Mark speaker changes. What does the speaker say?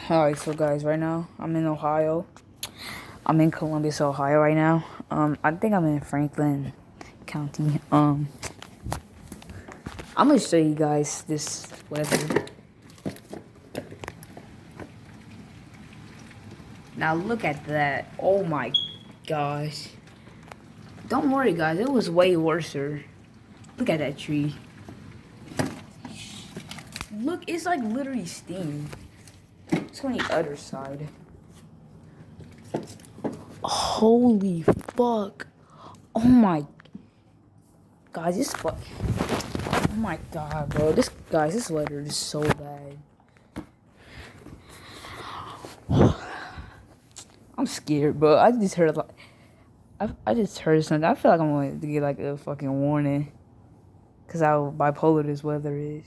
Speaker 1: Alright, so guys, right now I'm in Ohio. I'm in Columbus, Ohio right now. I think I'm in Franklin County. I'm gonna show you guys this weather. Now look at that. Oh my gosh. Don't worry guys, it was way worse. Look at that tree. Look, it's like literally steam. It's on the other side. Holy fuck. Oh my. Guys, oh my god, bro. This weather is so bad. I'm scared, bro. I just heard something. I feel like I'm going to get like a fucking warning. Cause how bipolar this weather is.